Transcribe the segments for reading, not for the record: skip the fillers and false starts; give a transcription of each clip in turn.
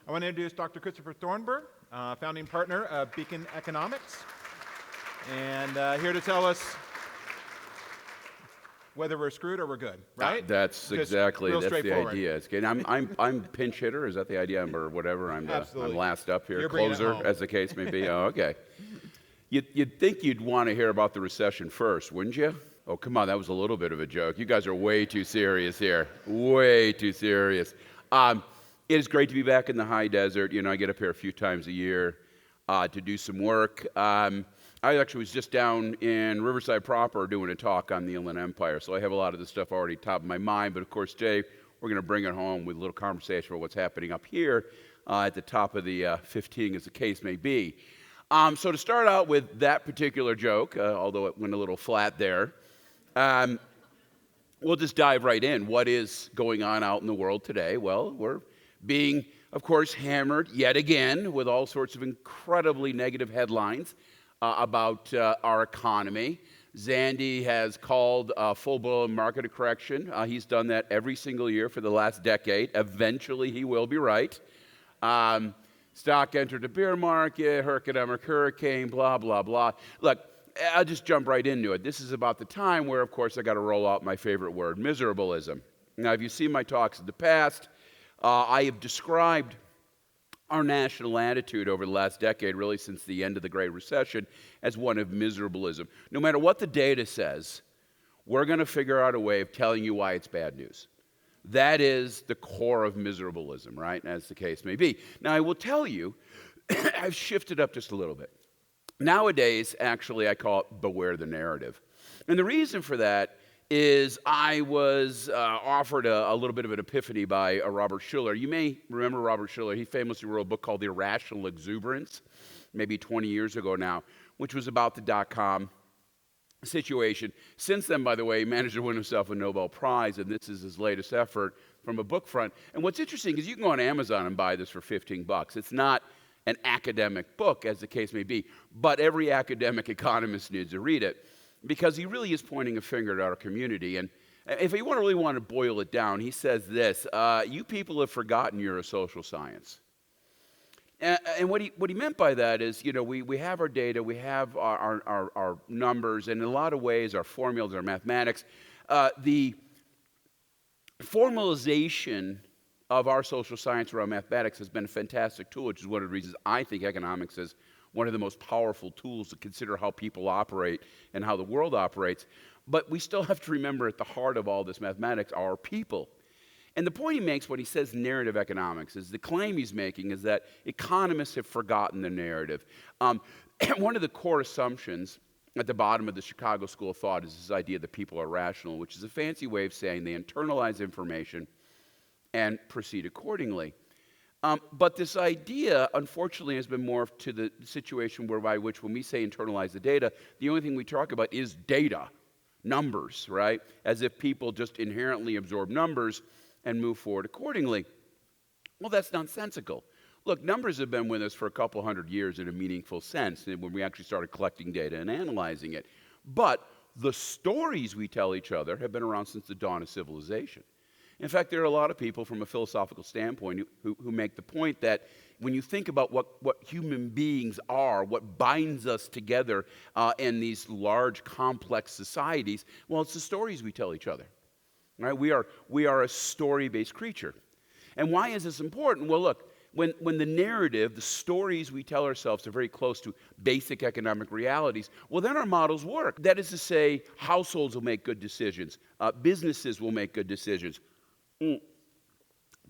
I want to introduce Dr. Christopher Thornberg, founding partner of Beacon Economics, and here to tell us whether we're screwed or we're good, right? That's Just exactly real the straightforward. idea. It's good. I'm pinch hitter. Is that the idea? Or whatever. I'm Absolutely. last up here, You're bringing it closer, home. as the case may be. Oh, okay. You'd think you'd want to hear about the recession first, wouldn't you? Oh, come on, that was a little bit of a joke. You guys are way too serious here. Way too serious. It is great to be back in the high desert. You know, I get up here a few times a year to do some work. I actually was just down in Riverside proper doing a talk on the Inland Empire, so I have a lot of this stuff already top of my mind. But of course, today we're going to bring it home with a little conversation about what's happening up here at the top of the 15, as the case may be. So to start out with that particular joke, although it went a little flat there, we'll just dive right in. What is going on out in the world today? Well, we're being, of course, hammered yet again with all sorts of incredibly negative headlines about our economy. Zandy has called a full-blown market correction. He's done that every single year for the last decade. Eventually, he will be right. Stock entered a bear market, economic hurricane, blah, blah, blah. Look, I'll just jump right into it. This is about the time where, of course, I got to roll out my favorite word, miserableism. Now, if you've seen my talks in the past, I have described our national attitude over the last decade, really since the end of the Great Recession, as one of miserableism. No matter what the data says, we're going to figure out a way of telling you why it's bad news. That is the core of miserableism, right? As the case may be. Now, I will tell you, I've shifted up just a little bit. Nowadays, actually, I call it beware the narrative. And the reason for that is I was offered a little bit of an epiphany by Robert Shiller. You may remember Robert Shiller. He famously wrote a book called The Irrational Exuberance, maybe 20 years ago now, which was about the dot-com situation. Since then, by the way, he managed to win himself a Nobel Prize, and this is his latest effort from a book front. And what's interesting is you can go on Amazon and buy this for $15. It's not an academic book, as the case may be, but every academic economist needs to read it because he really is pointing a finger at our community. And if you really want to boil it down, he says this, you people have forgotten you're a social science. And what he meant by that is, you know, we have our data, we have our numbers, and in a lot of ways, our formulas, our mathematics. The formalization of our social science around mathematics has been a fantastic tool, which is one of the reasons I think economics is one of the most powerful tools to consider how people operate and how the world operates. But we still have to remember at the heart of all this mathematics are people. And the point he makes when he says narrative economics is the claim he's making is that economists have forgotten the narrative. One of the core assumptions at the bottom of the Chicago School of Thought is this idea that people are rational, which is a fancy way of saying they internalize information and proceed accordingly. But this idea, unfortunately, has been morphed to the situation whereby which when we say internalize the data, the only thing we talk about is data, numbers, right? As if people just inherently absorb numbers and move forward accordingly. Well, that's nonsensical. Look, numbers have been with us for a couple hundred years in a meaningful sense when we actually started collecting data and analyzing it. But the stories we tell each other have been around since the dawn of civilization. In fact, there are a lot of people from a philosophical standpoint who make the point that when you think about what human beings are, what binds us together in these large, complex societies, well, it's the stories we tell each other. Right? We are a story-based creature. And why is this important? Well, look, when the narrative, the stories we tell ourselves are very close to basic economic realities, well, then our models work. That is to say, households will make good decisions. Businesses will make good decisions.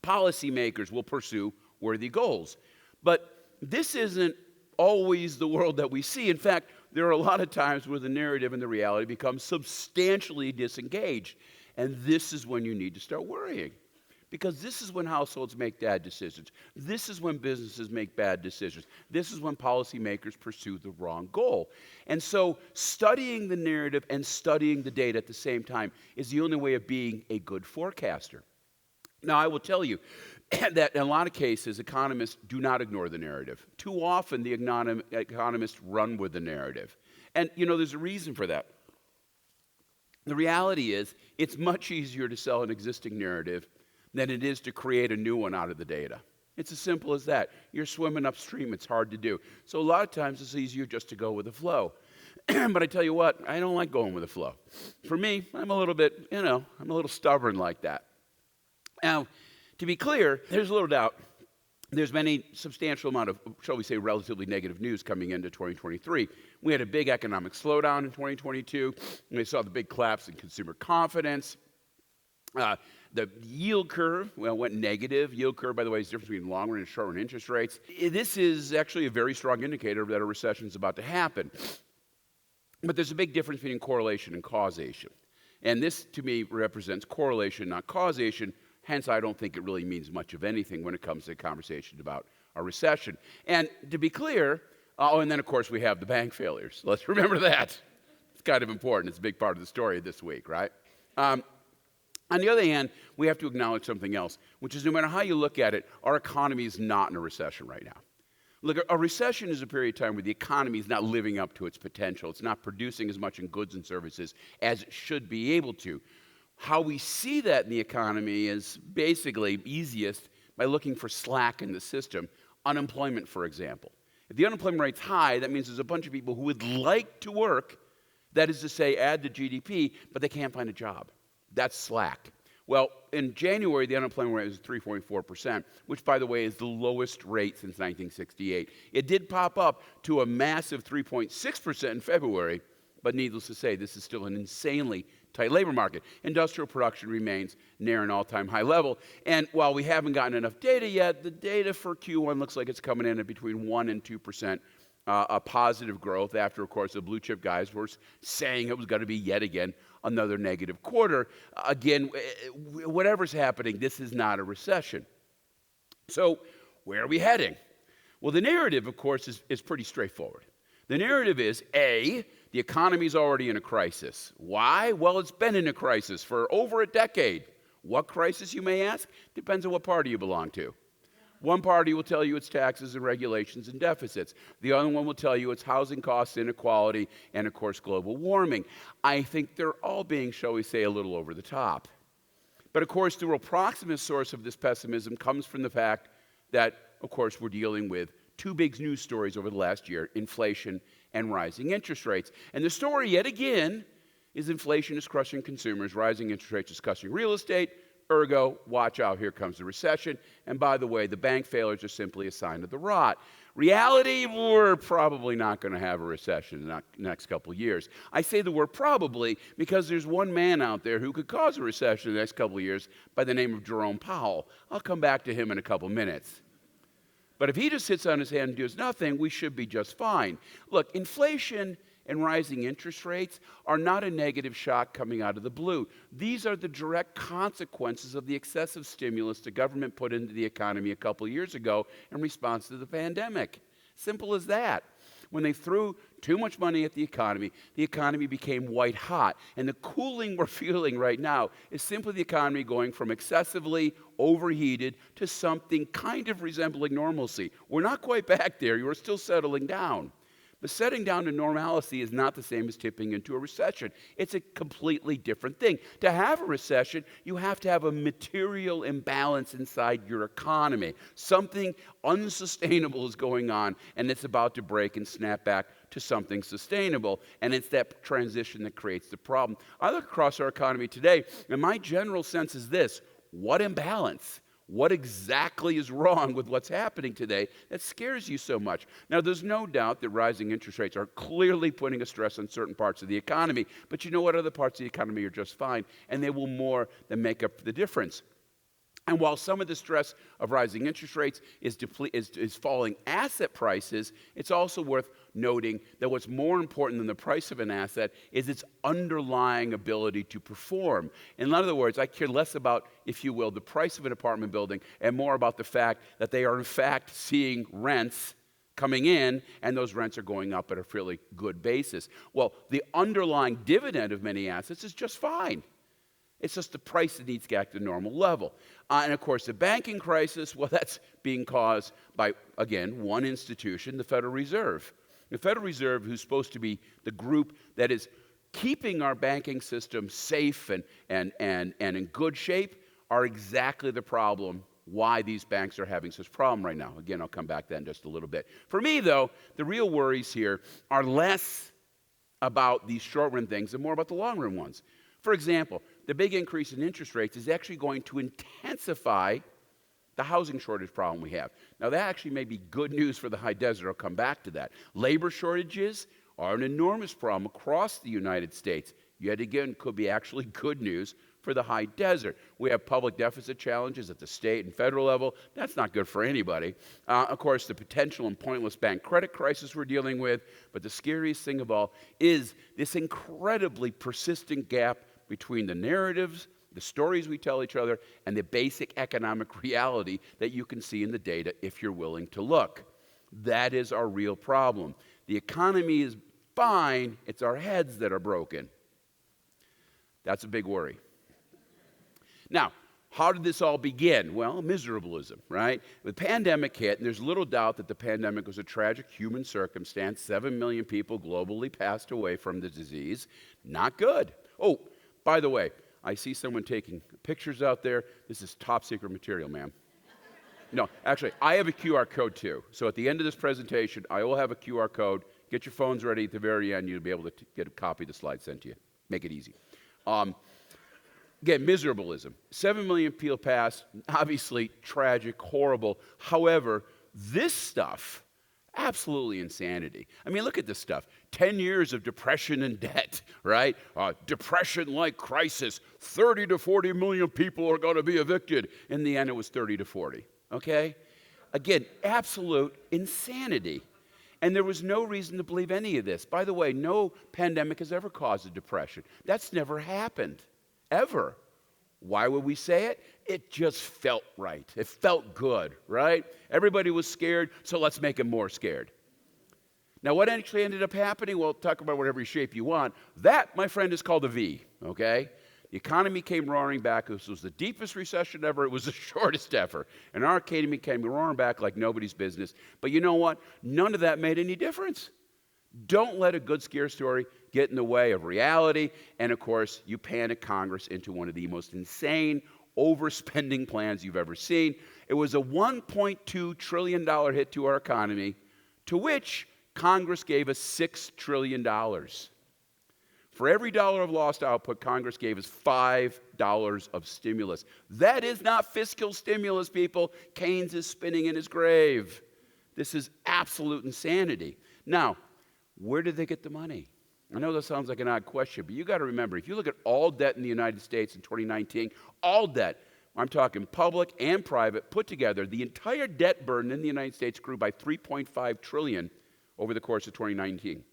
Policymakers will pursue worthy goals. But this isn't always the world that we see. In fact, there are a lot of times where the narrative and the reality become substantially disengaged. And this is when you need to start worrying. Because this is when households make bad decisions. This is when businesses make bad decisions. This is when policymakers pursue the wrong goal. And so studying the narrative and studying the data at the same time is the only way of being a good forecaster. Now, I will tell you that in a lot of cases, economists do not ignore the narrative. Too often, the economists run with the narrative. And, you know, there's a reason for that. The reality is, it's much easier to sell an existing narrative than it is to create a new one out of the data. It's as simple as that. You're swimming upstream. It's hard to do. So a lot of times it's easier just to go with the flow. But I tell you what, I don't like going with the flow. For me, I'm a little bit, I'm a little stubborn like that. Now, to be clear, there's little doubt there's been a substantial amount of, shall we say, relatively negative news coming into 2023. We had a big economic slowdown in 2022. We saw the big collapse in consumer confidence. The yield curve, went negative. Yield curve, by the way, is the difference between long-run and short-run interest rates. This is actually a very strong indicator that a recession is about to happen. But there's a big difference between correlation and causation. And this, to me, represents correlation, not causation. Hence, I don't think it really means much of anything when it comes to conversations about a recession. And to be clear, and then, of course, we have the bank failures. Let's remember that. It's kind of important. It's a big part of the story this week, right? On the other hand, we have to acknowledge something else, which is no matter how you look at it, our economy is not in a recession right now. Look, a recession is a period of time where the economy is not living up to its potential. It's not producing as much in goods and services as it should be able to. How we see that in the economy is basically easiest by looking for slack in the system. Unemployment, for example. If the unemployment rate's high, that means there's a bunch of people who would like to work, that is to say, add to GDP, but they can't find a job. That's slack. Well, in January, the unemployment rate was 3.4%, which, by the way, is the lowest rate since 1968. It did pop up to a massive 3.6% in February, but needless to say, this is still an insanely tight labor market. Industrial production remains near an all-time high level. And while we haven't gotten enough data yet, the data for Q1 looks like it's coming in at between 1% and 2%. A positive growth after, of course, the blue chip guys were saying it was going to be yet again another negative quarter. Again, whatever's happening, this is not a recession. So where are we heading? Well, the narrative, of course, is pretty straightforward. The narrative is, A, the economy's already in a crisis. Why? Well, it's been in a crisis for over a decade. What crisis, you may ask? Depends on what party you belong to. One party will tell you it's taxes and regulations and deficits. The other one will tell you it's housing costs, inequality, and, of course, global warming. I think they're all being, shall we say, a little over the top. But, of course, the real proximate source of this pessimism comes from the fact that, of course, we're dealing with two big news stories over the last year, inflation and rising interest rates. And the story, yet again, is inflation is crushing consumers, rising interest rates is crushing real estate. Ergo, watch out, here comes the recession. And by the way, the bank failures are simply a sign of the rot. Reality, we're probably not going to have a recession in the next couple of years. I say the word probably because there's one man out there who could cause a recession in the next couple of years by the name of Jerome Powell. I'll come back to him in a couple minutes. But if he just sits on his hand and does nothing, we should be just fine. Look, inflation and rising interest rates are not a negative shock coming out of the blue. These are the direct consequences of the excessive stimulus the government put into the economy a couple years ago in response to the pandemic. Simple as that. When they threw too much money at the economy became white hot. And the cooling we're feeling right now is simply the economy going from excessively overheated to something kind of resembling normalcy. We're not quite back there. You're still settling down. But setting down to normalcy is not the same as tipping into a recession. It's a completely different thing. To have a recession, you have to have a material imbalance inside your economy. Something unsustainable is going on, and it's about to break and snap back to something sustainable. And it's that transition that creates the problem. I look across our economy today, and my general sense is this: what imbalance? What exactly is wrong with what's happening today that scares you so much? Now, there's no doubt that rising interest rates are clearly putting a stress on certain parts of the economy. But you know what? Other parts of the economy are just fine, and they will more than make up the difference. And while some of the stress of rising interest rates is falling asset prices, it's also worth noting that what's more important than the price of an asset is its underlying ability to perform. In other words, I care less about, if you will, the price of an apartment building and more about the fact that they are in fact seeing rents coming in, and those rents are going up at a fairly good basis. Well, the underlying dividend of many assets is just fine. It's just the price that needs to get to the normal level. And of course, the banking crisis, well, that's being caused by, again, one institution, the Federal Reserve. The Federal Reserve, who's supposed to be the group that is keeping our banking system safe and in good shape, are exactly the problem why these banks are having such problem right now. Again, I'll come back to that in just a little bit. For me, though, the real worries here are less about these short-run things and more about the long-run ones. For example, the big increase in interest rates is actually going to intensify the housing shortage problem we have. Now, that actually may be good news for the high desert. I'll come back to that. Labor shortages are an enormous problem across the United States. Yet again, could be actually good news for the high desert. We have public deficit challenges at the state and federal level. That's not good for anybody. Of course, the potential and pointless bank credit crisis we're dealing with. But the scariest thing of all is this incredibly persistent gap between the narratives, the stories we tell each other, and the basic economic reality that you can see in the data if you're willing to look. That is our real problem. The economy is fine. It's our heads that are broken. That's a big worry. Now, how did this all begin? Well, miserabilism, right? The pandemic hit, and there's little doubt that the pandemic was a tragic human circumstance. 7 million people globally passed away from the disease. Not good. Oh, by the way, I see someone taking pictures out there. This is top secret material, ma'am. No, actually, I have a QR code too. So at the end of this presentation, I will have a QR code. Get your phones ready at the very end. You'll be able to get a copy of the slide sent to you. Make it easy. Again, miserabilism. 7 million people passed, obviously tragic, horrible. However, this stuff, absolutely insanity. I mean, look at this stuff. 10 years of depression and debt, right? Depression-like crisis. 30 to 40 million people are going to be evicted. In the end, it was 30 to 40, okay? Again, absolute insanity. And there was no reason to believe any of this. By the way, no pandemic has ever caused a depression. That's never happened. Ever. Why would we say it? It just felt right. It felt good, right? Everybody was scared, so let's make them more scared. Now, what actually ended up happening? Well, talk about whatever shape you want. That, my friend, is called a V, okay? The economy came roaring back. This was the deepest recession ever. It was the shortest ever. And our economy came roaring back like nobody's business. But you know what? None of that made any difference. Don't let a good scare story get in the way of reality. And of course, you panic Congress into one of the most insane overspending plans you've ever seen. It was a $1.2 trillion hit to our economy, to which Congress gave us $6 trillion. For every dollar of lost output, Congress gave us $5 of stimulus. That is not fiscal stimulus, people. Keynes is spinning in his grave. This is absolute insanity. Now, where did they get the money? I know that sounds like an odd question, but you got to remember, if you look at all debt in the United States in 2019, all debt, I'm talking public and private, put together, the entire debt burden in the United States grew by $3.5 trillion over the course of 2019.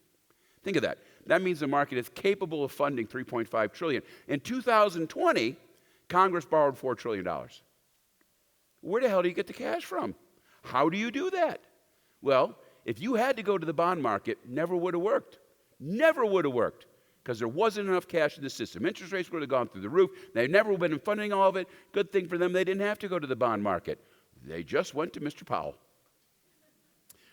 Think of that. That means the market is capable of funding $3.5 trillion. In 2020, Congress borrowed $4 trillion. Where the hell do you get the cash from? How do you do that? Well, if you had to go to the bond market, never would have worked. Never would have worked, because there wasn't enough cash in the system. Interest rates would have gone through the roof. They've never been funding all of it. Good thing for them, they didn't have to go to the bond market. They just went to Mr. Powell.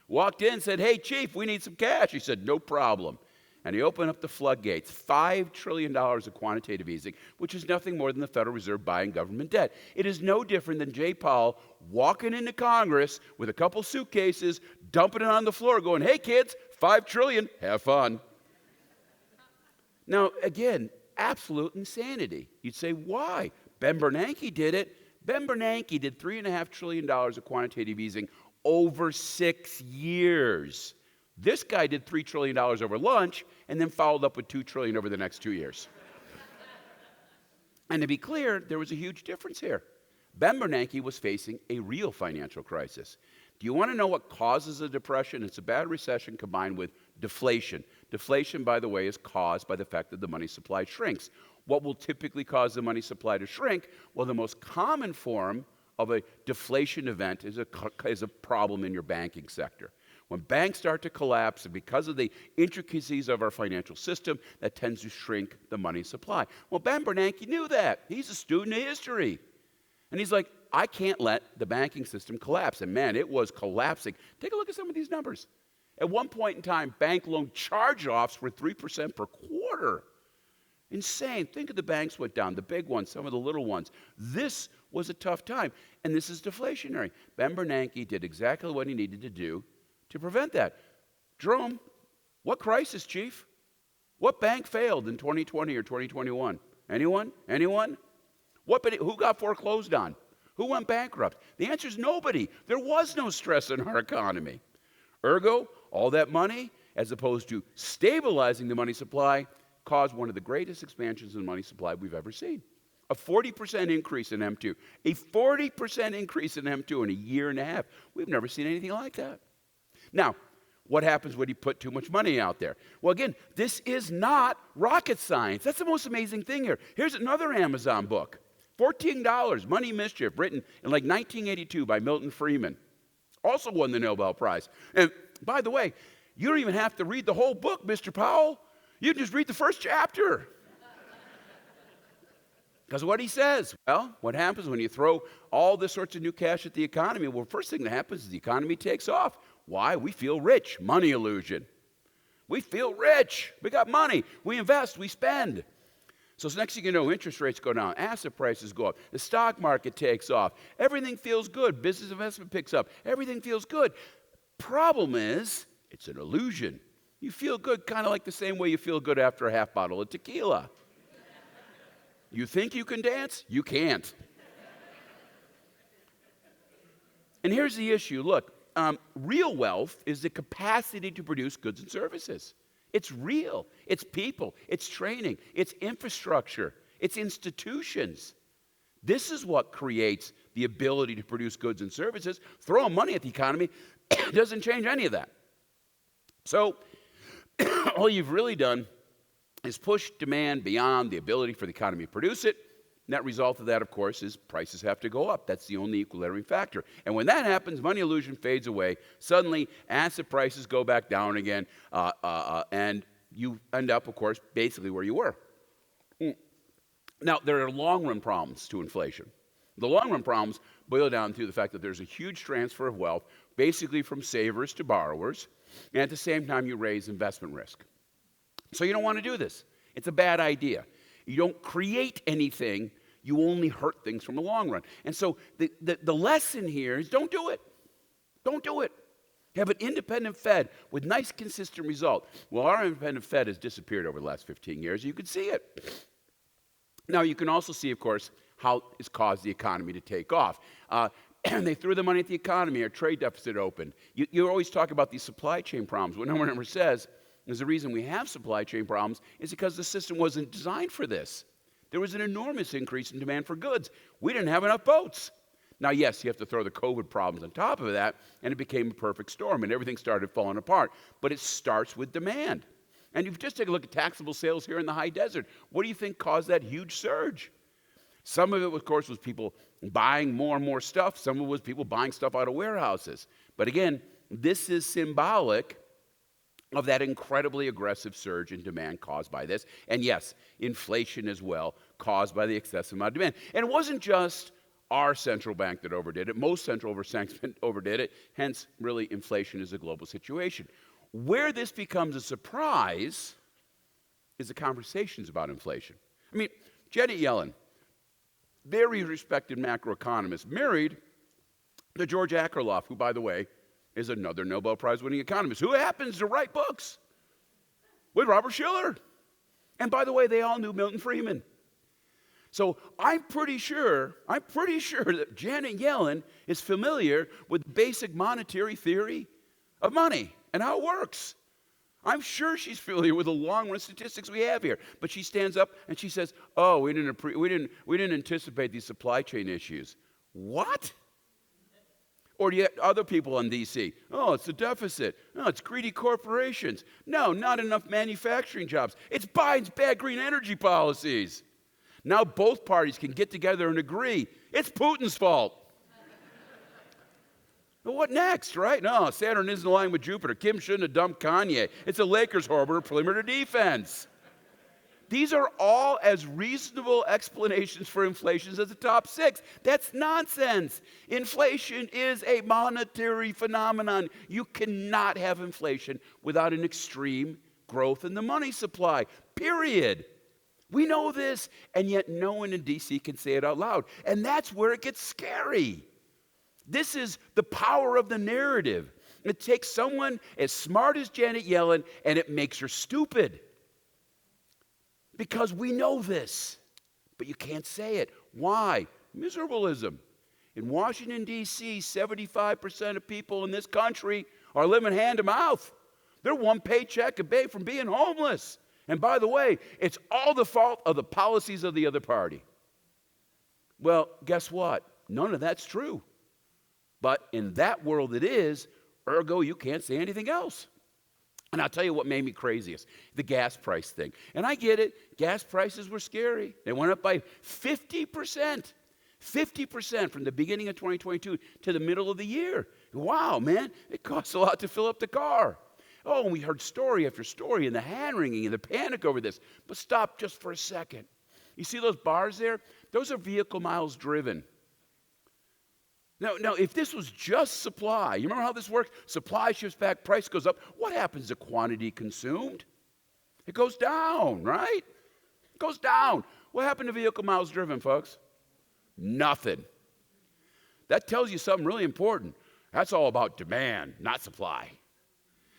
Walked in and said, "Hey, Chief, we need some cash." He said, "No problem." And he opened up the floodgates, $5 trillion of quantitative easing, which is nothing more than the Federal Reserve buying government debt. It is no different than Jay Powell walking into Congress with a couple suitcases, dumping it on the floor, going, "Hey, kids, $5 trillion, have fun." Now, again, absolute insanity. You'd say, why? Ben Bernanke did it. Ben Bernanke did $3.5 trillion of quantitative easing over 6 years. This guy did $3 trillion over lunch and then followed up with $2 trillion over the next 2 years. And to be clear, there was a huge difference here. Ben Bernanke was facing a real financial crisis. Do you want to know what causes a depression? It's a bad recession combined with deflation. Deflation, by the way, is caused by the fact that the money supply shrinks. What will typically cause the money supply to shrink? Well, the most common form of a deflation event is a problem in your banking sector. When banks start to collapse, and because of the intricacies of our financial system, that tends to shrink the money supply. Well, Ben Bernanke knew that. He's a student of history. And he's like, I can't let the banking system collapse. And man, it was collapsing. Take a look at some of these numbers. At one point in time, bank loan charge-offs were 3% per quarter. Insane. Think of the banks went down, the big ones, some of the little ones. This was a tough time. And this is deflationary. Ben Bernanke did exactly what he needed to do to prevent that. Jerome, what crisis, Chief? What bank failed in 2020 or 2021? Anyone? Anyone? Who got foreclosed on? Who went bankrupt? The answer is nobody. There was no stress in our economy. Ergo, all that money, as opposed to stabilizing the money supply, caused one of the greatest expansions in the money supply we've ever seen. A 40% increase in M2. A 40% increase in M2 in a year and a half. We've never seen anything like that. Now, what happens when you put too much money out there? Well, again, this is not rocket science. That's the most amazing thing here. Here's another Amazon book. $14, Money Mischief, written in like 1982 by Milton Friedman. Also won the Nobel Prize. And by the way, you don't even have to read the whole book, Mr. Powell. You can just read the first chapter. Because what he says, well, what happens when you throw all this sorts of new cash at the economy? Well, first thing that happens is the economy takes off. Why? We feel rich. Money illusion. We feel rich. We got money. We invest. We spend. So next thing you know, interest rates go down. Asset prices go up. The stock market takes off. Everything feels good. Business investment picks up. Everything feels good. Problem is, it's an illusion. You feel good kind of like the same way you feel good after a half bottle of tequila. You think you can dance? You can't. And here's the issue. Look, real wealth is the capacity to produce goods and services. It's real. It's people. It's training. It's infrastructure. It's institutions. This is what creates the ability to produce goods and services. Throwing money at the economy doesn't change any of that. So all you've really done is push demand beyond the ability for the economy to produce it. Net result of that, of course, is prices have to go up. That's the only equilibrium factor. And when that happens, money illusion fades away. Suddenly, asset prices go back down again, and you end up, of course, basically where you were. Now, there are long-run problems to inflation. The long-run problems boil down to the fact that there's a huge transfer of wealth, basically from savers to borrowers, and at the same time, you raise investment risk. So you don't want to do this. It's a bad idea. You don't create anything. You only hurt things from the long run. And so the lesson here is don't do it. Don't do it. Have an independent Fed with nice, consistent result. Well, our independent Fed has disappeared over the last 15 years. You can see it. Now, you can also see, of course, how it's caused the economy to take off. And they threw the money at the economy. Our trade deficit opened. You always talk about these supply chain problems. What no one ever says is the reason we have supply chain problems is because the system wasn't designed for this. There was an enormous increase in demand for goods. We didn't have enough boats. Now, yes, you have to throw the COVID problems on top of that, and it became a perfect storm, and everything started falling apart. But it starts with demand. And if you just take a look at taxable sales here in the high desert, what do you think caused that huge surge? Some of it, of course, was people buying more and more stuff. Some of it was people buying stuff out of warehouses. But again, this is symbolic of that incredibly aggressive surge in demand caused by this. And yes, inflation as well, caused by the excessive amount of demand. And it wasn't just our central bank that overdid it. Most central banks overdid it. Hence, really, inflation is a global situation. Where this becomes a surprise is the conversations about inflation. I mean, Janet Yellen, very respected macroeconomist, married to George Akerlof, who, by the way, is another Nobel Prize-winning economist who happens to write books with Robert Shiller. And by the way, they all knew Milton Friedman. So I'm pretty sure that Janet Yellen is familiar with basic monetary theory of money and how it works. I'm sure she's familiar with the long-run statistics we have here. But she stands up and she says, "Oh, we didn't anticipate these supply chain issues." What? Or do you have other people in D.C.? "Oh, it's a deficit. No, it's greedy corporations. No, not enough manufacturing jobs. It's Biden's bad green energy policies." Now both parties can get together and agree it's Putin's fault. Well, what next, right? No, Saturn isn't aligned with Jupiter. Kim shouldn't have dumped Kanye. It's a Lakers harbor perimeter defense. These are all as reasonable explanations for inflation as the top six. That's nonsense. Inflation is a monetary phenomenon. You cannot have inflation without an extreme growth in the money supply, period. We know this, and yet no one in D.C. can say it out loud. And that's where it gets scary. This is the power of the narrative. It takes someone as smart as Janet Yellen, and it makes her stupid. Because we know this, but you can't say it. Why? Miserableism. In Washington, D.C., 75% of people in this country are living hand to mouth. They're one paycheck away from being homeless. And by the way, it's all the fault of the policies of the other party. Well, guess what? None of that's true. But in that world it is, ergo you can't say anything else. And I'll tell you what made me craziest, the gas price thing. And I get it, gas prices were scary. They went up by 50%. 50% from the beginning of 2022 to the middle of the year. Wow, man, it costs a lot to fill up the car. Oh, and we heard story after story and the hand-wringing and the panic over this. But stop just for a second. You see those bars there? Those are vehicle miles driven. Now, if this was just supply, you remember how this works? Supply shifts back, price goes up. What happens to quantity consumed? It goes down, right? It goes down. What happened to vehicle miles driven, folks? Nothing. That tells you something really important. That's all about demand, not supply.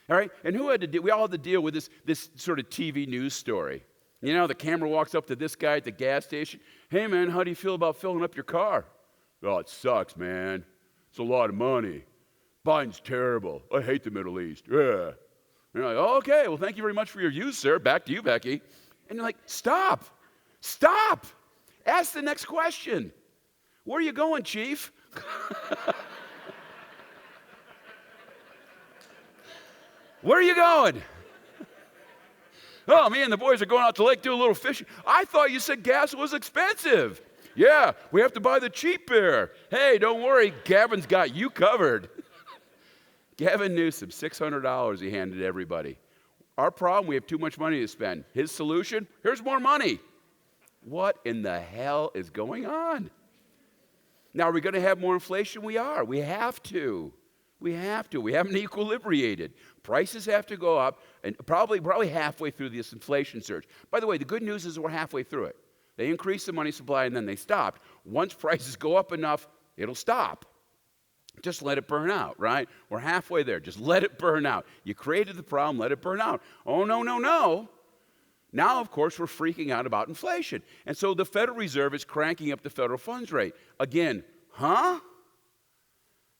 All right? And who had to deal? We all had to deal with this sort of TV news story. You know, the camera walks up to this guy at the gas station. Hey, man, how do you feel about filling up your car? Oh, it sucks, man. It's a lot of money. Biden's terrible. I hate the Middle East. Yeah. And you're like, oh, okay, well, thank you very much for your views, sir. Back to you, Becky. And you're like, stop. Stop. Ask the next question. Where are you going, Chief? Where are you going? Oh, me and the boys are going out to the lake, do a little fishing. I thought you said gas was expensive. Yeah, we have to buy the cheap beer. Hey, don't worry, Gavin's got you covered. Gavin Newsom, $600 he handed everybody. Our problem, we have too much money to spend. His solution, here's more money. What in the hell is going on? Now, are we going to have more inflation? We are. We have to. We have to. We haven't equilibrated. Prices have to go up, and probably halfway through this inflation surge. By the way, the good news is we're halfway through it. They increased the money supply, and then they stopped. Once prices go up enough, it'll stop. Just let it burn out, right? We're halfway there. Just let it burn out. You created the problem, let it burn out. Oh, no, no, no. Now, of course, we're freaking out about inflation. And so the Federal Reserve is cranking up the federal funds rate. Again, huh?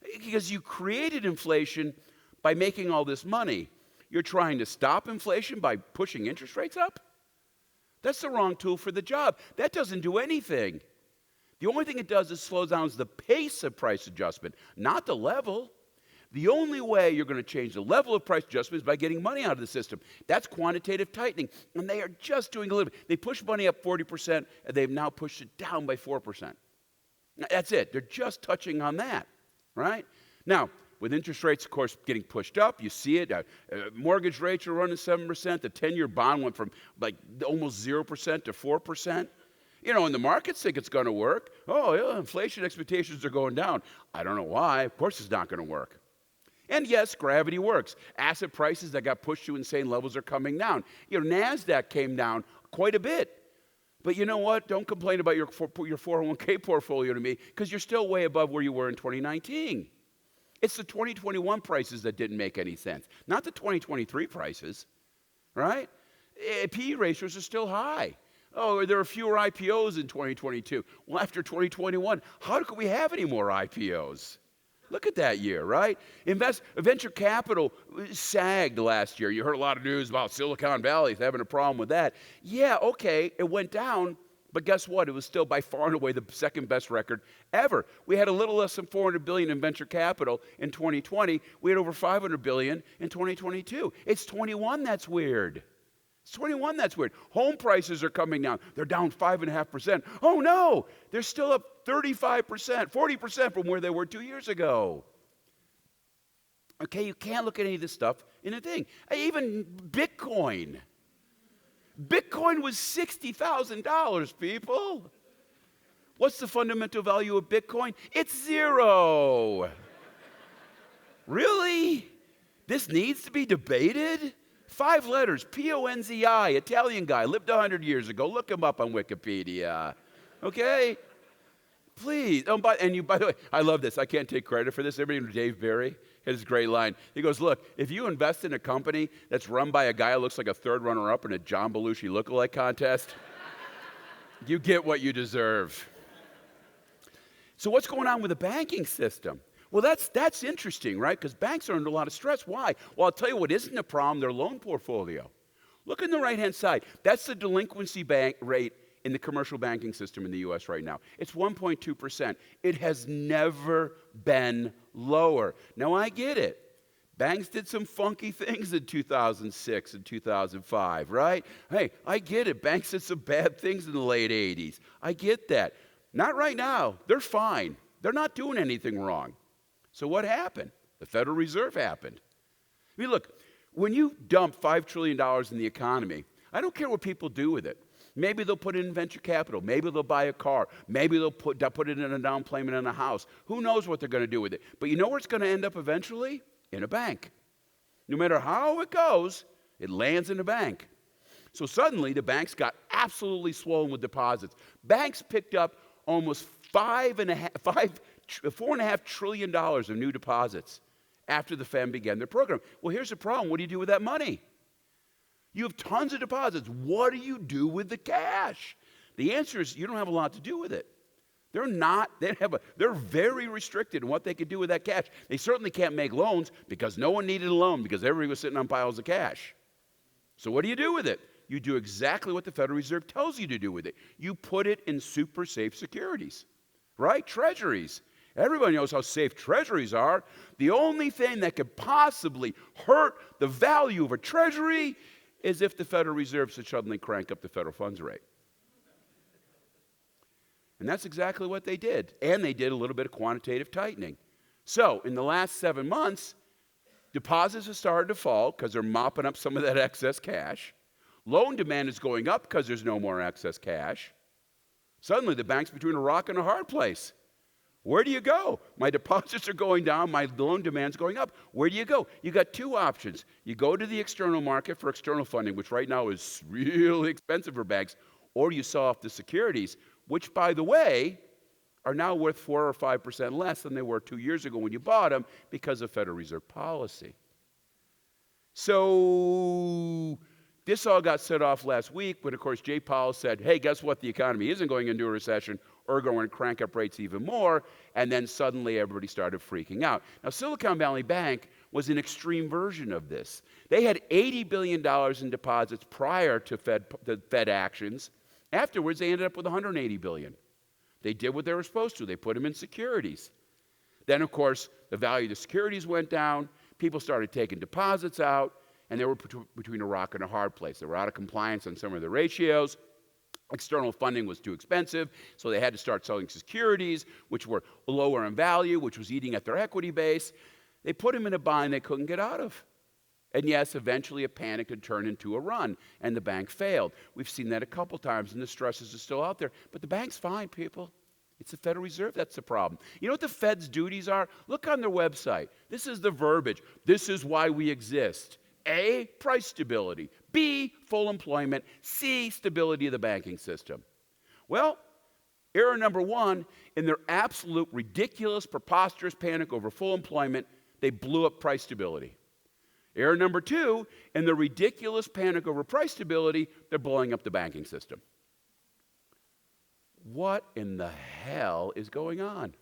Because you created inflation by making all this money. You're trying to stop inflation by pushing interest rates up? That's the wrong tool for the job. That doesn't do anything. The only thing it does is slow down the pace of price adjustment, not the level. The only way you're going to change the level of price adjustment is by getting money out of the system. That's quantitative tightening, and they are just doing a little bit. They pushed money up 40%, and they've now pushed it down by 4%. That's it. They're just touching on that, right? Now, with interest rates, of course, getting pushed up, you see it. Mortgage rates are running 7%. The 10-year bond went from like almost 0% to 4%. You know, and the markets think it's going to work. Oh, yeah, inflation expectations are going down. I don't know why. Of course it's not going to work. And yes, gravity works. Asset prices that got pushed to insane levels are coming down. You know, NASDAQ came down quite a bit. But you know what? Don't complain about your 401k portfolio to me, because you're still way above where you were in 2019. It's the 2021 prices that didn't make any sense, not the 2023 prices, right? PE ratios are still high. Oh, there are fewer IPOs in 2022. Well, after 2021, how could we have any more IPOs? Look at that year, right? Venture capital sagged last year. You heard a lot of news about Silicon Valley having a problem with that. Yeah, okay, it went down, but guess what? It was still by far and away the second best record ever. We had a little less than $400 billion in venture capital in 2020. We had over $500 billion in 2022. It's 21 that's weird. It's 21 that's weird. Home prices are coming down. They're down 5.5%. Oh no, they're still up 35%, 40% from where they were 2 years ago. Okay, you can't look at any of this stuff in a thing. Even Bitcoin. Bitcoin was $60,000, people. What's the fundamental value of Bitcoin? It's zero. Really? This needs to be debated? 5 letters, Ponzi, Italian guy, lived 100 years ago. Look him up on Wikipedia. Okay? Please. Oh, by the way, I love this. I can't take credit for this. Everybody know Dave Barry has this great line. He goes, look, if you invest in a company that's run by a guy who looks like a third runner-up in a John Belushi lookalike contest, you get what you deserve. So what's going on with the banking system? Well, that's interesting, right? Because banks are under a lot of stress. Why? Well, I'll tell you what isn't a problem, their loan portfolio. Look on the right-hand side. That's the delinquency rate in the commercial banking system in the U.S. right now. It's 1.2%. It has never been lower. Now, I get it. Banks did some funky things in 2006 and 2005, right? Hey, I get it. Banks did some bad things in the late 80s. I get that. Not right now. They're fine. They're not doing anything wrong. So what happened? The Federal Reserve happened. I mean, look, when you dump $5 trillion in the economy, I don't care what people do with it. Maybe they'll put it in venture capital. Maybe they'll buy a car. Maybe they'll put it in a down payment on a house. Who knows what they're going to do with it? But you know where it's going to end up eventually? In a bank. No matter how it goes, it lands in a bank. So suddenly, the banks got absolutely swollen with deposits. Banks picked up almost $4.5 trillion of new deposits after the Fed began their program. Well, here's the problem. What do you do with that money? You have tons of deposits. What do you do with the cash? The answer is you don't have a lot to do with it. They're very restricted in what they can do with that cash. They certainly can't make loans because no one needed a loan because everybody was sitting on piles of cash. So what do you do with it? You do exactly what the Federal Reserve tells you to do with it. You put it in super safe securities, right? Treasuries. Everybody knows how safe treasuries are. The only thing that could possibly hurt the value of a treasury is if the Federal Reserve should suddenly crank up the federal funds rate. And that's exactly what they did. And they did a little bit of quantitative tightening. So in the last 7 months, deposits have started to fall because they're mopping up some of that excess cash. Loan demand is going up because there's no more excess cash. Suddenly the bank's between a rock and a hard place. Where do you go? My deposits are going down, my loan demand's going up. Where do you go? You got 2 options. You go to the external market for external funding, which right now is really expensive for banks, or you sell off the securities, which, by the way, are now worth 4 or 5% less than they were 2 years ago when you bought them because of Federal Reserve policy. So this all got set off last week, but of course Jay Powell said, hey, guess what? The economy isn't going into a recession. We're going to crank up rates even more. And then suddenly everybody started freaking out. Now, Silicon Valley Bank was an extreme version of this. They had $80 billion in deposits prior to the Fed actions. Afterwards, they ended up with $180 billion. They did what they were supposed to. They put them in securities. Then, of course, the value of the securities went down. People started taking deposits out, and they were between a rock and a hard place. They were out of compliance on some of the ratios. External funding was too expensive, so they had to start selling securities, which were lower in value, which was eating at their equity base. They put them in a bind they couldn't get out of. And yes, eventually a panic had turned into a run, and the bank failed. We've seen that a couple times, and the stresses are still out there. But the bank's fine, people. It's the Federal Reserve that's the problem. You know what the Fed's duties are? Look on their website. This is the verbiage. This is why we exist. A, price stability. B, full employment. C, stability of the banking system. Well, error number 1, in their absolute ridiculous, preposterous panic over full employment, they blew up price stability. Error number 2, in the ridiculous panic over price stability, they're blowing up the banking system. What in the hell is going on?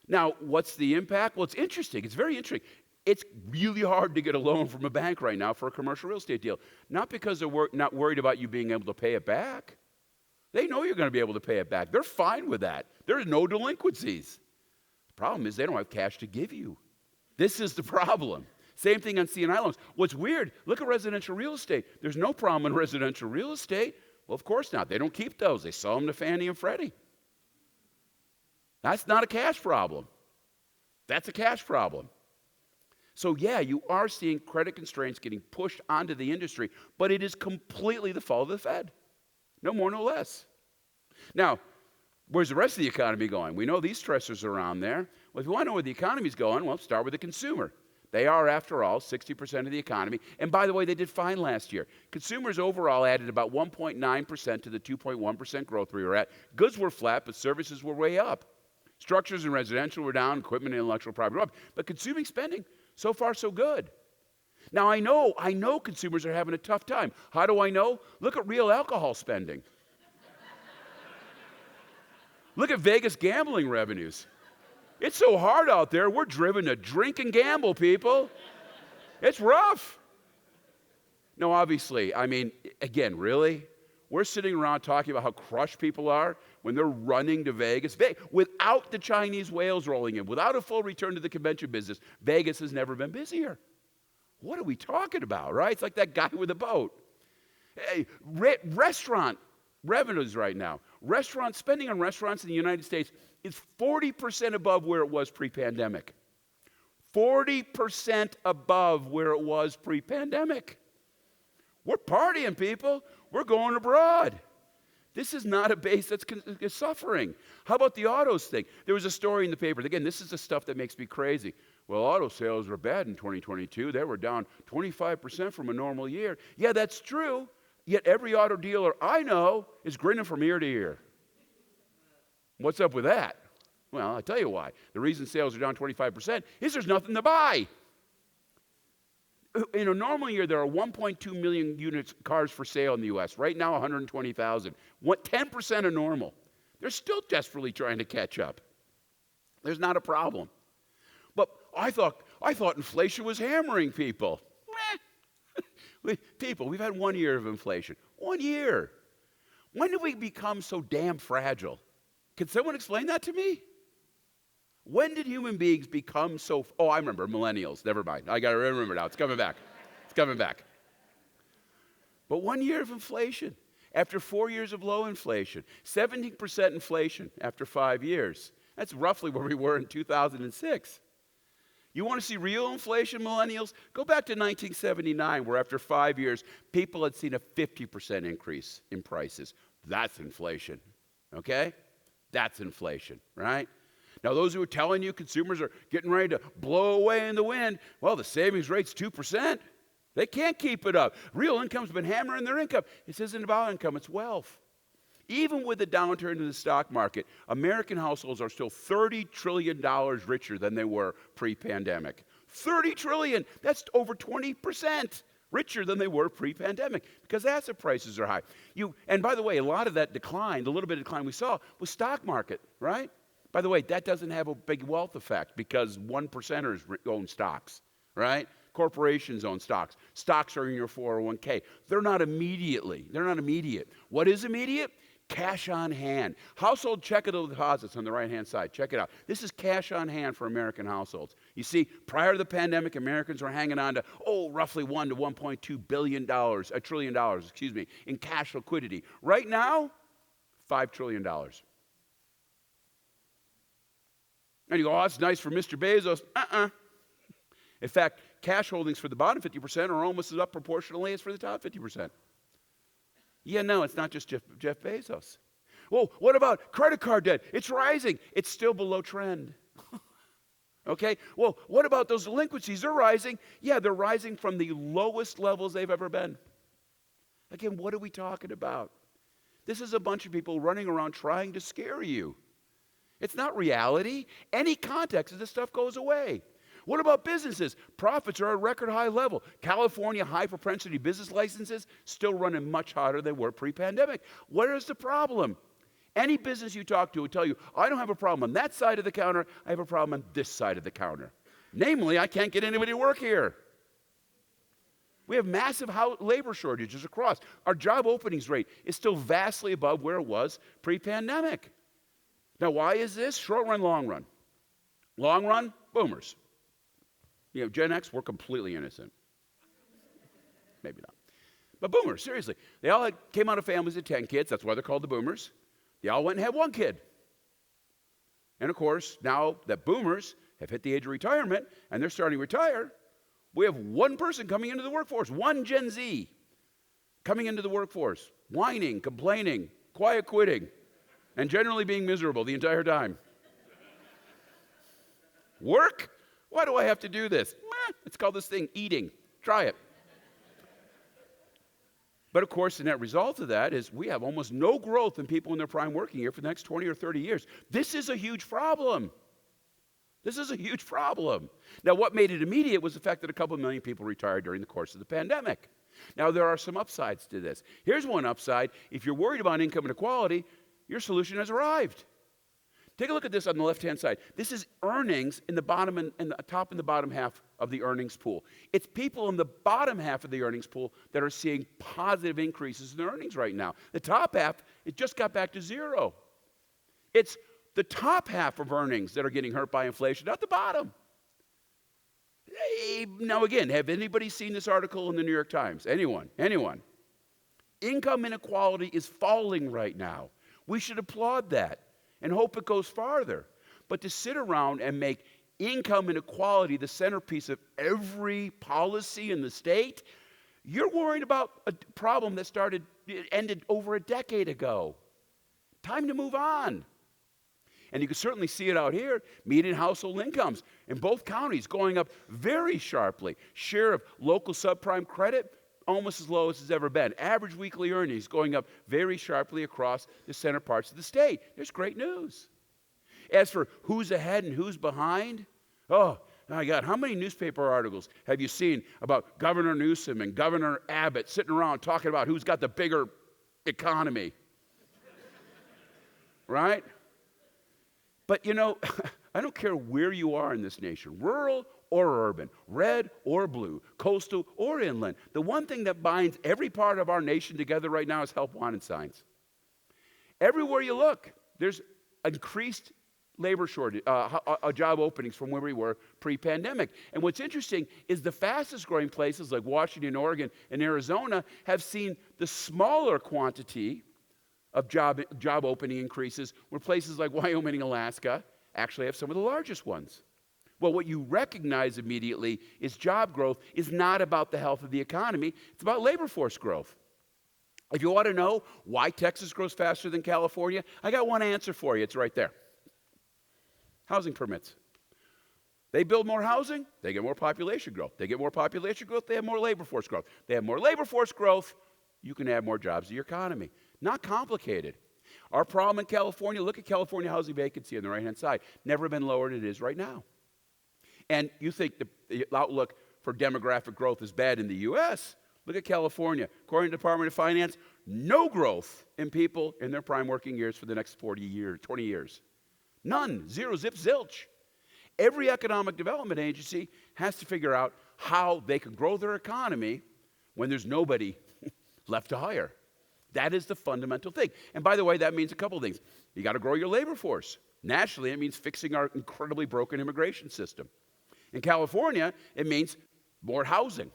Now, what's the impact? Well, it's interesting. It's very interesting. It's really hard to get a loan from a bank right now for a commercial real estate deal. Not because they're not worried about you being able to pay it back. They know you're going to be able to pay it back. They're fine with that. There's no delinquencies. The problem is they don't have cash to give you. This is the problem. Same thing on C&I loans. What's weird, look at residential real estate. There's no problem in residential real estate. Well, of course not. They don't keep those. They sell them to Fannie and Freddie. That's not a cash problem. That's a cash problem. So yeah, you are seeing credit constraints getting pushed onto the industry, but it is completely the fault of the Fed. No more, no less. Now, where's the rest of the economy going? We know these stressors are on there. Well, if you want to know where the economy's going, well, start with the consumer. They are, after all, 60% of the economy. And by the way, they did fine last year. Consumers overall added about 1.9% to the 2.1% growth we were at. Goods were flat, but services were way up. Structures and residential were down, equipment and intellectual property were up. But consuming spending, so far so good. Now I know consumers are having a tough time. How do I know? Look at real alcohol spending. Look at Vegas gambling revenues. It's so hard out there. We're driven to drink and gamble, people. It's rough. No, obviously, I mean, again, really? We're sitting around talking about how crushed people are when they're running to Vegas. Without the Chinese whales rolling in, without a full return to the convention business, Vegas has never been busier. What are we talking about, right? It's like that guy with a boat. Hey, restaurant revenues right now. Restaurant spending on restaurants in the United States is 40% above where it was pre-pandemic. 40% above where it was pre-pandemic. We're partying, people. We're going abroad. This is not a base that's suffering. How about the autos thing? There was a story in the paper. Again, this is the stuff that makes me crazy. Well, auto sales were bad in 2022. They were down 25% from a normal year. Yeah, that's true. Yet every auto dealer I know is grinning from ear to ear. What's up with that? Well, I'll tell you why. The reason sales are down 25% is there's nothing to buy. In a normal year, there are 1.2 million cars for sale in the U.S. Right now, 120,000. 10% of normal. They're still desperately trying to catch up. There's not a problem. But I thought inflation was hammering people. People, we've had 1 year of inflation. 1 year. When did we become so damn fragile? Can someone explain that to me? When did human beings become so... Oh, I remember, millennials. Never mind. I got to remember now. It's coming back. It's coming back. But 1 year of inflation after 4 years of low inflation. 17% inflation after 5 years. That's roughly where we were in 2006. You want to see real inflation, millennials? Go back to 1979, where after 5 years, people had seen a 50% increase in prices. That's inflation, okay? That's inflation, right? Now, those who are telling you consumers are getting ready to blow away in the wind, well, the savings rate's 2%. They can't keep it up. Real income's been hammering their income. This isn't about income, it's wealth. Even with the downturn in the stock market, American households are still $30 trillion richer than they were pre-pandemic. $30 trillion, that's over 20% richer than they were pre-pandemic because asset prices are high. And by the way, a lot of that decline, the little bit of decline we saw, was stock market, right? By the way, that doesn't have a big wealth effect because 1%ers own stocks, right? Corporations own stocks. Stocks are in your 401k. They're not immediate. What is immediate? Cash on hand. Household checkable deposits on the right-hand side. Check it out. This is cash on hand for American households. You see, prior to the pandemic, Americans were hanging on to, roughly $1 to $1.2 trillion, in cash liquidity. Right now, $5 trillion. And you go, that's nice for Mr. Bezos. In fact, cash holdings for the bottom 50% are almost as up proportionally as for the top 50%. Yeah, no, it's not just Jeff Bezos. Well, what about credit card debt? It's rising. It's still below trend. Okay? Well, what about those delinquencies? They're rising. Yeah, they're rising from the lowest levels they've ever been. Again, what are we talking about? This is a bunch of people running around trying to scare you. It's not reality. Any context of this stuff goes away. What about businesses? Profits are at a record high level. California high propensity business licenses still running much hotter than they were pre-pandemic. What is the problem? Any business you talk to will tell you, I don't have a problem on that side of the counter. I have a problem on this side of the counter. Namely, I can't get anybody to work here. We have massive labor shortages across. Our job openings rate is still vastly above where it was pre-pandemic. Now, why is this? Short run, long run. Long run, boomers. Gen X, we're completely innocent. Maybe not. But boomers, seriously. They all came out of families of 10 kids. That's why they're called the boomers. They all went and had one kid. And of course, now that boomers have hit the age of retirement and they're starting to retire, we have one person coming into the workforce, one Gen Z coming into the workforce, whining, complaining, quiet quitting, and generally being miserable the entire time. Work? Why do I have to do this? It's called this thing eating. Try it. But of course, the net result of that is we have almost no growth in people in their prime working year for the next 20 or 30 years. This is a huge problem. This is a huge problem. Now, what made it immediate was the fact that a couple million people retired during the course of the pandemic. Now, there are some upsides to this. Here's one upside. If you're worried about income inequality, your solution has arrived. Take a look at this on the left-hand side. This is earnings in the bottom and the top and the bottom half of the earnings pool. It's people in the bottom half of the earnings pool that are seeing positive increases in their earnings right now. The top half, it just got back to zero. It's the top half of earnings that are getting hurt by inflation, not the bottom. Now again, have anybody seen this article in the New York Times? Anyone? Anyone? Income inequality is falling right now. We should applaud that and hope it goes farther. But to sit around and make income inequality the centerpiece of every policy in the state, you're worried about a problem that ended over a decade ago. Time to move on. And you can certainly see it out here. Median household incomes in both counties going up very sharply. Share of local subprime credit almost as low as it's ever been. Average weekly earnings going up very sharply across the center parts of the state. There's great news. As for who's ahead and who's behind, oh my God, how many newspaper articles have you seen about Governor Newsom and Governor Abbott sitting around talking about who's got the bigger economy? Right? But you know, I don't care where you are in this nation, rural or urban, red or blue, coastal or inland. The one thing that binds every part of our nation together right now is help wanted signs. Everywhere you look, there's increased labor shortage, job openings from where we were pre-pandemic. And what's interesting is the fastest growing places like Washington, Oregon, and Arizona have seen the smaller quantity of job opening increases, where places like Wyoming and Alaska actually have some of the largest ones. Well, what you recognize immediately is job growth is not about the health of the economy, it's about labor force growth. If you want to know why Texas grows faster than California, I got one answer for you. It's right there. Housing permits. They build more housing, they get more population growth. They get more population growth, they have more labor force growth. They have more labor force growth, you can add more jobs to your economy. Not complicated. Our problem in California, look at California housing vacancy on the right-hand side. Never been lower than it is right now. And you think the outlook for demographic growth is bad in the U.S., look at California. According to the Department of Finance, no growth in people in their prime working years for the next 20 years. None. Zero, zip, zilch. Every economic development agency has to figure out how they can grow their economy when there's nobody left to hire. That is the fundamental thing. And by the way, that means a couple things. You got to grow your labor force. Nationally, it means fixing our incredibly broken immigration system. In California, it means more housing.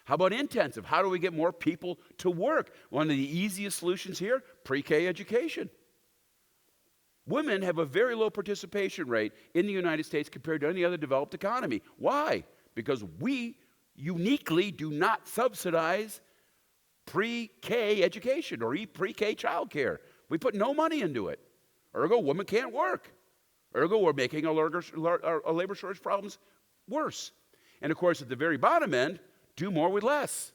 How about intensive? How do we get more people to work? One of the easiest solutions here, pre-K education. Women have a very low participation rate in the United States compared to any other developed economy. Why? Because we uniquely do not subsidize pre-K education or pre-K childcare. We put no money into it. Ergo, women can't work. Ergo, we're making our labor shortage problems worse. And of course, at the very bottom end, do more with less.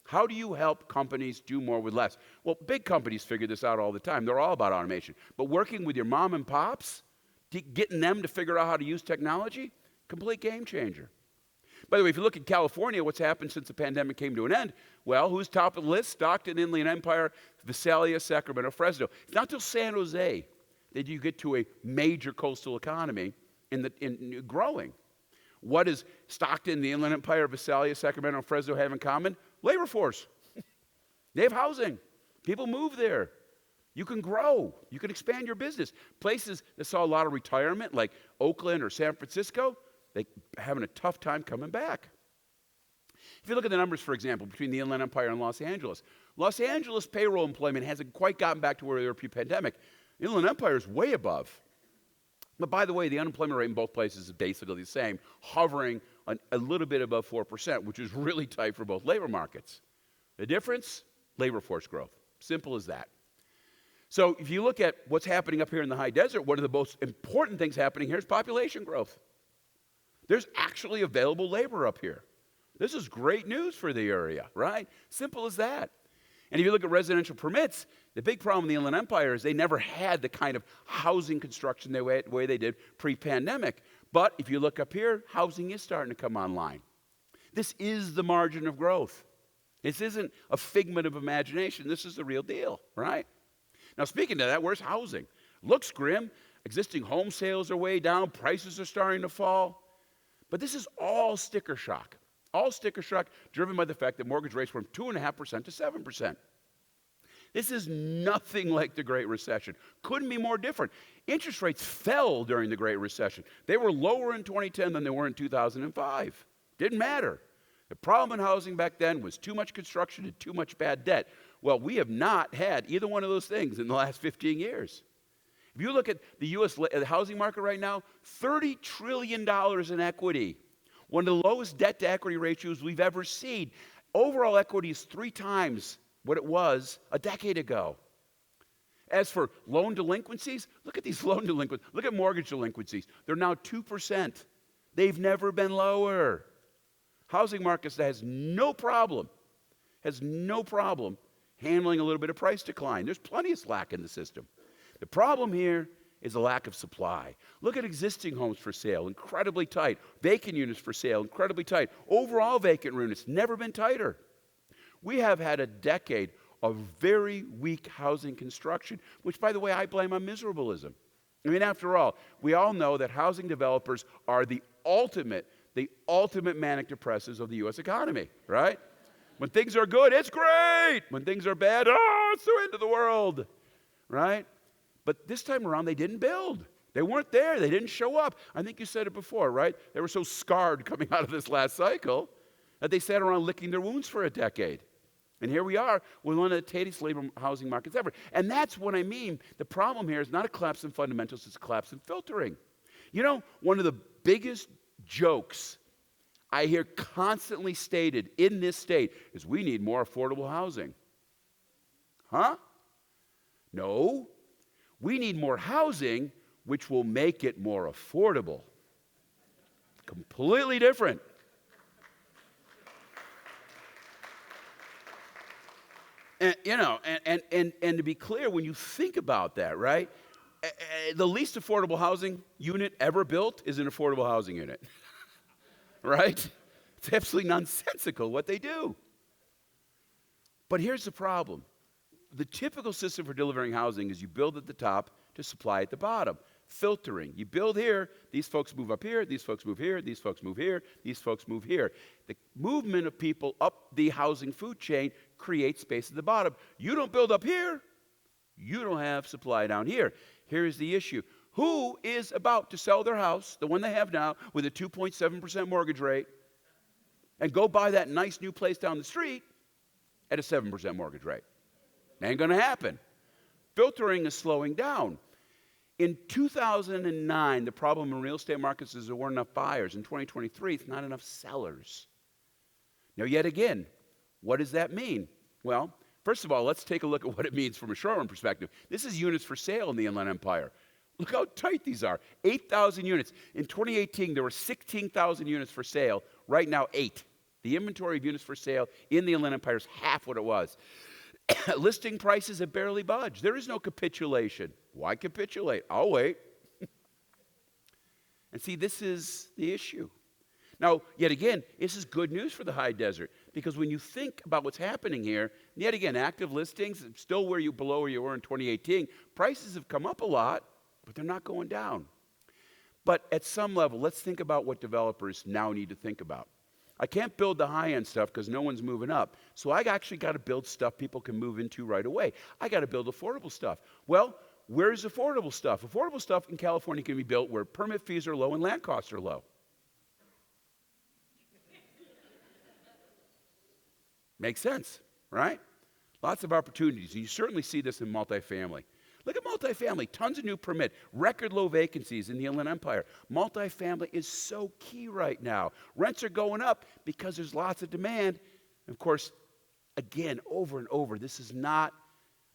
How do you help companies do more with less? Well, big companies figure this out all the time. They're all about automation. But working with your mom and pops, getting them to figure out how to use technology, complete game changer. By the way, if you look at California, what's happened since the pandemic came to an end? Well, who's top of the list? Stockton, Inland Empire, Visalia, Sacramento, Fresno. It's not till San Jose that you get to a major coastal economy in growing. What does Stockton, the Inland Empire, Visalia, Sacramento, and Fresno have in common? Labor force. They have housing. People move there. You can grow. You can expand your business. Places that saw a lot of retirement, like Oakland or San Francisco, they're having a tough time coming back. If you look at the numbers, for example, between the Inland Empire and Los Angeles payroll employment hasn't quite gotten back to where they were pre-pandemic. The Inland Empire is way above. But by the way, the unemployment rate in both places is basically the same, hovering a little bit above 4%, which is really tight for both labor markets. The difference? Labor force growth. Simple as that. So if you look at what's happening up here in the high desert, one of the most important things happening here is population growth. There's actually available labor up here. This is great news for the area, right? Simple as that. And if you look at residential permits, the big problem in the Inland Empire is they never had the kind of housing construction the way they did pre-pandemic. But if you look up here, housing is starting to come online. This is the margin of growth. This isn't a figment of imagination. This is the real deal, right? Now, speaking of that, where's housing? Looks grim. Existing home sales are way down. Prices are starting to fall. But this is all sticker shock. All sticker shock driven by the fact that mortgage rates went from 2.5% to 7%. This is nothing like the Great Recession. Couldn't be more different. Interest rates fell during the Great Recession. They were lower in 2010 than they were in 2005. Didn't matter. The problem in housing back then was too much construction and too much bad debt. Well, we have not had either one of those things in the last 15 years. If you look at the U.S. housing market right now, $30 trillion in equity. One of the lowest debt-to-equity ratios we've ever seen. Overall equity is 3 times what it was a decade ago. As for loan delinquencies, look at these loan delinquencies. Look at mortgage delinquencies. They're now 2%. They've never been lower. Housing markets that has no problem handling a little bit of price decline. There's plenty of slack in the system. The problem here is a lack of supply. Look at existing homes for sale, incredibly tight. Vacant units for sale, incredibly tight. Overall vacant units, never been tighter. We have had a decade of very weak housing construction, which, by the way, I blame on miserabilism. I mean, after all, we all know that housing developers are the ultimate manic depressors of the U.S. economy, right? When things are good, it's great. When things are bad, it's the end of the world, right? But this time around, they didn't build. They weren't there. They didn't show up. I think you said it before, right? They were so scarred coming out of this last cycle that they sat around licking their wounds for a decade. And here we are with one of the tightest labor housing markets ever. And that's what I mean. The problem here is not a collapse in fundamentals, it's a collapse in filtering. You know, one of the biggest jokes I hear constantly stated in this state is we need more affordable housing. Huh? No. We need more housing, which will make it more affordable. Completely different. And, you know, and to be clear, when you think about that, right, the least affordable housing unit ever built is an affordable housing unit, right? It's absolutely nonsensical what they do. But here's the problem. The typical system for delivering housing is you build at the top to supply at the bottom. Filtering. You build here, these folks move up here, these folks move here, these folks move here, these folks move here. The movement of people up the housing food chain creates space at the bottom. You don't build up here, you don't have supply down here. Here's the issue. Who is about to sell their house, the one they have now, with a 2.7% mortgage rate, and go buy that nice new place down the street at a 7% mortgage rate? Ain't going to happen. Filtering is slowing down. In 2009, the problem in real estate markets is there weren't enough buyers. In 2023, it's not enough sellers. Now, yet again, what does that mean? Well, first of all, let's take a look at what it means from a short-run perspective. This is units for sale in the Inland Empire. Look how tight these are. 8,000 units. In 2018, there were 16,000 units for sale. Right now, 8. The inventory of units for sale in the Inland Empire is half what it was. Listing prices have barely budged. There is no capitulation. Why capitulate? I'll wait. And see, this is the issue. Now, yet again, this is good news for the high desert, because when you think about what's happening here, yet again, active listings, still below where you were in 2018. Prices have come up a lot, but they're not going down. But at some level, let's think about what developers now need to think about. I can't build the high-end stuff because no one's moving up. So I actually got to build stuff people can move into right away. I got to build affordable stuff. Well, where's affordable stuff? Affordable stuff in California can be built where permit fees are low and land costs are low. Makes sense, right? Lots of opportunities. And you certainly see this in multifamily. Look at multifamily, tons of new permit, record low vacancies in the Inland Empire. Multifamily is so key right now. Rents are going up because there's lots of demand. Of course, again, over and over, this is not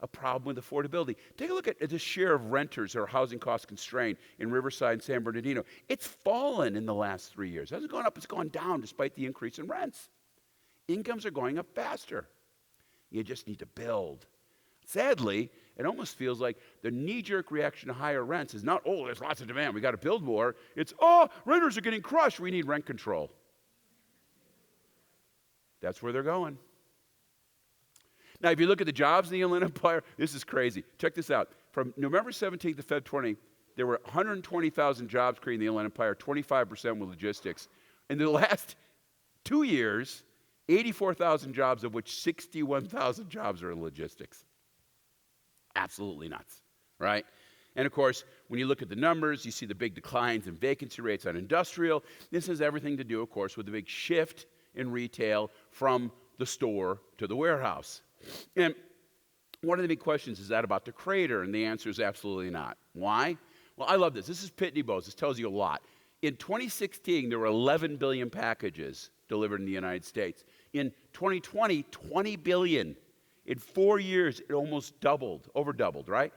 a problem with affordability. Take a look at the share of renters that are housing cost constrained in Riverside and San Bernardino. It's fallen in the last 3 years. It hasn't gone up, it's gone down despite the increase in rents. Incomes are going up faster. You just need to build. Sadly, it almost feels like the knee-jerk reaction to higher rents is not, oh, there's lots of demand, we got to build more. It's, oh, renters are getting crushed, we need rent control. That's where they're going. Now, if you look at the jobs in the Inland Empire, this is crazy. Check this out. From November 17th to Feb 20, there were 120,000 jobs created in the Inland Empire, 25% were logistics. In the last 2 years, 84,000 jobs, of which 61,000 jobs are in logistics. Absolutely nuts, right? And of course, when you look at the numbers, you see the big declines in vacancy rates on industrial. This has everything to do, of course, with the big shift in retail from the store to the warehouse. And one of the big questions is that about the crater? And the answer is absolutely not. Why? Well, I love this. This is Pitney Bowes. This tells you a lot. In 2016, there were 11 billion packages delivered in the United States. In 2020, 20 billion. In 4 years, it almost doubled, over doubled, right?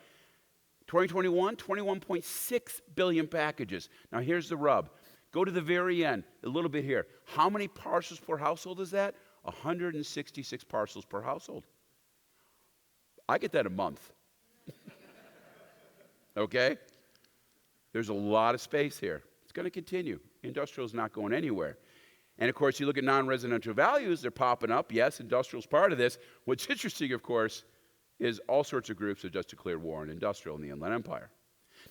2021, 21.6 billion packages. Now, here's the rub. Go to the very end, a little bit here. How many parcels per household is that? 166 parcels per household. I get that a month. Okay? There's a lot of space here. It's going to continue. Industrial is not going anywhere. And of course, you look at non-residential values, they're popping up. Yes, industrial is part of this. What's interesting, of course, is all sorts of groups have just declared war on industrial in the Inland Empire.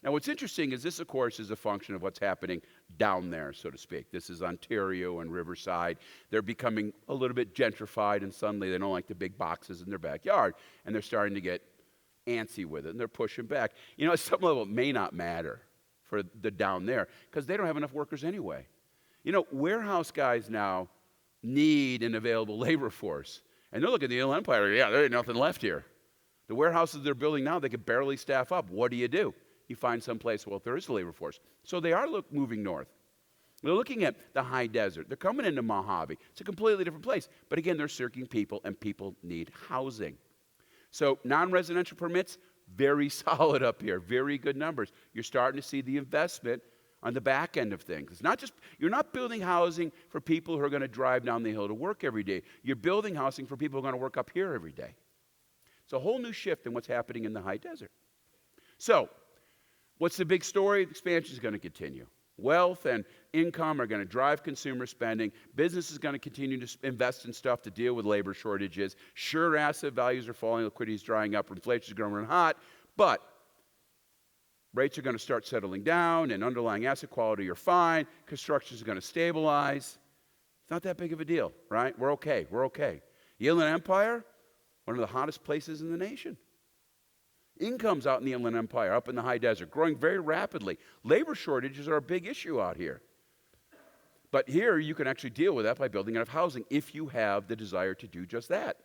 Now, what's interesting is this, of course, is a function of what's happening down there, so to speak. This is Ontario and Riverside. They're becoming a little bit gentrified, and suddenly they don't like the big boxes in their backyard, and they're starting to get antsy with it, and they're pushing back. You know, at some level, it may not matter for the down there, because they don't have enough workers anyway. You know, warehouse guys now need an available labor force. And they're looking at the Inland Empire, yeah, there ain't nothing left here. The warehouses they're building now, they can barely staff up. What do? You find some place, well, there is a labor force. So they are moving north. They're looking at the high desert. They're coming into Mojave. It's a completely different place. But again, they're seeking people, and people need housing. So non-residential permits, very solid up here, very good numbers. You're starting to see the investment on the back end of things. It's not just, you're not building housing for people who are going to drive down the hill to work every day. You're building housing for people who are going to work up here every day. It's a whole new shift in what's happening in the high desert. So, what's the big story? Expansion is going to continue. Wealth and income are going to drive consumer spending. Business is going to continue to invest in stuff to deal with labor shortages. Sure, asset values are falling, liquidity is drying up, inflation is going to run hot, but rates are going to start settling down, and underlying asset quality are fine. Construction is going to stabilize. It's not that big of a deal, right? We're okay. The Inland Empire, one of the hottest places in the nation. Incomes out in the Inland Empire, up in the high desert, growing very rapidly. Labor shortages are a big issue out here. But here, you can actually deal with that by building enough housing if you have the desire to do just that.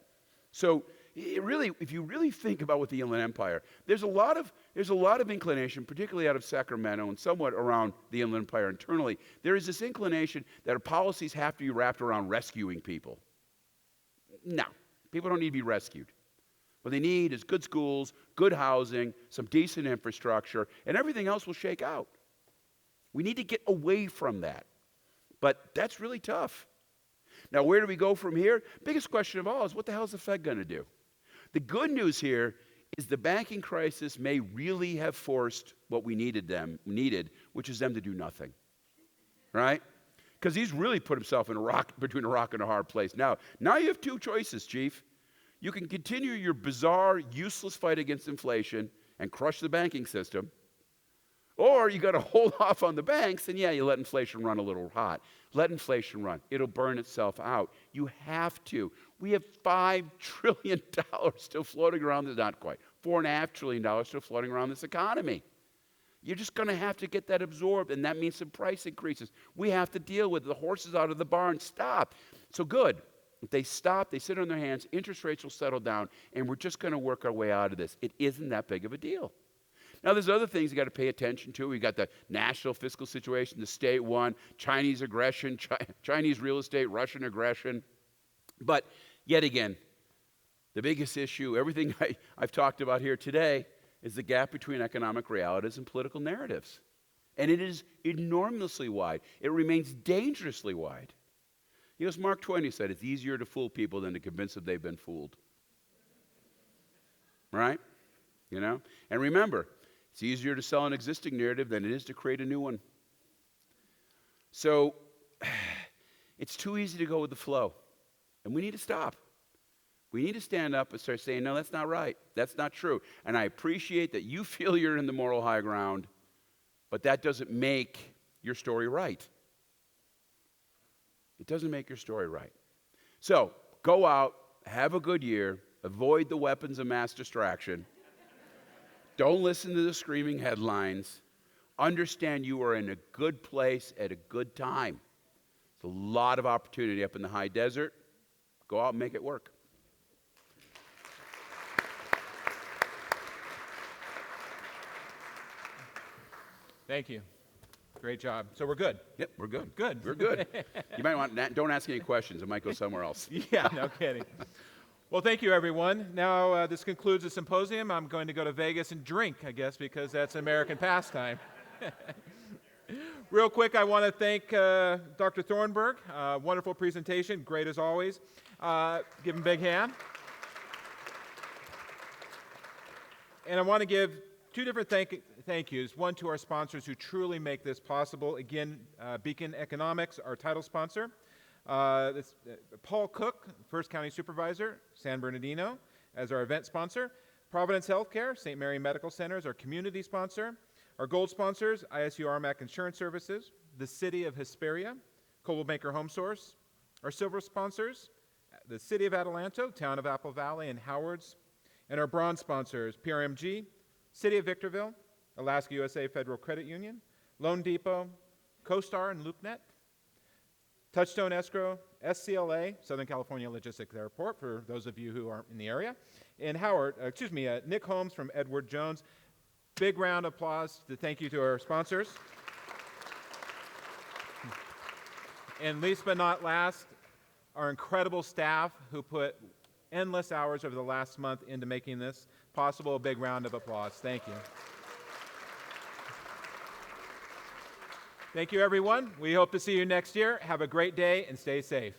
So, if you really think about what the Inland Empire, there's a lot of inclination, particularly out of Sacramento and somewhat around the Inland Empire internally. There is this inclination that our policies have to be wrapped around rescuing people. No, people don't need to be rescued. What they need is good schools, good housing, some decent infrastructure, and everything else will shake out. We need to get away from that. But that's really tough. Now, where do we go from here? Biggest question of all is, what the hell is the Fed going to do? The good news here is the banking crisis may really have forced what we needed, which is them to do nothing, right? Because he's really put himself in between a rock and a hard place. Now you have two choices, Chief. You can continue your bizarre, useless fight against inflation and crush the banking system, or you got to hold off on the banks, and you let inflation run a little hot. Let inflation run. It'll burn itself out. You have to. We have $5 trillion still floating around, not quite, $4.5 trillion still floating around this economy. You're just going to have to get that absorbed, and that means some price increases. We have to deal with it. The horses out of the barn. Stop. So good. If they stop, they sit on their hands, interest rates will settle down, and we're just going to work our way out of this. It isn't that big of a deal. Now, there's other things you got to pay attention to. We've got the national fiscal situation, the state one, Chinese aggression, Chinese real estate, Russian aggression. But yet again, The biggest issue, everything I've talked about here today, is the gap between economic realities and political narratives. And it is enormously wide. It remains dangerously wide. You know, as Mark Twain said, it's easier to fool people than to convince them they've been fooled. Right? You know? And remember, it's easier to sell an existing narrative than it is to create a new one. So, it's too easy to go with the flow. And we need to stop. We need to stand up and start saying, no, that's not right. That's not true. And I appreciate that you feel you're in the moral high ground, but that doesn't make your story right. It doesn't make your story right. So, go out, have a good year, avoid the weapons of mass distraction. Don't listen to the screaming headlines. Understand you are in a good place at a good time. There's a lot of opportunity up in the high desert. Go out and make it work. Thank you. Great job. So we're good. Yep, we're good. Good. We're good. You might want don't ask any questions. It might go somewhere else. Yeah, no kidding. Well, thank you, everyone. Now, this concludes the symposium. I'm going to go to Vegas and drink, I guess, because that's American pastime. Real quick, I want to thank Dr. Thornberg. Wonderful presentation. Great as always. Give him a big hand. And I want to give two different thank yous. One to our sponsors who truly make this possible. Again, Beacon Economics, our title sponsor. Paul Cook, First County Supervisor, San Bernardino, as our event sponsor. Providence Healthcare, St. Mary Medical Center, is our community sponsor. Our gold sponsors, ISU RMAC Insurance Services, the City of Hesperia, Coldwell Banker Home Source. Our silver sponsors, the City of Adelanto, Town of Apple Valley, and Howards. And our bronze sponsors, PRMG, City of Victorville, Alaska USA Federal Credit Union, Loan Depot, CoStar and LoopNet, Touchstone Escrow, SCLA, Southern California Logistics Airport, for those of you who aren't in the area, and Nick Holmes from Edward Jones. Big round of applause to thank you to our sponsors. And least but not last, our incredible staff who put endless hours over the last month into making this possible. A big round of applause. Thank you. Thank you, everyone. We hope to see you next year. Have a great day and stay safe.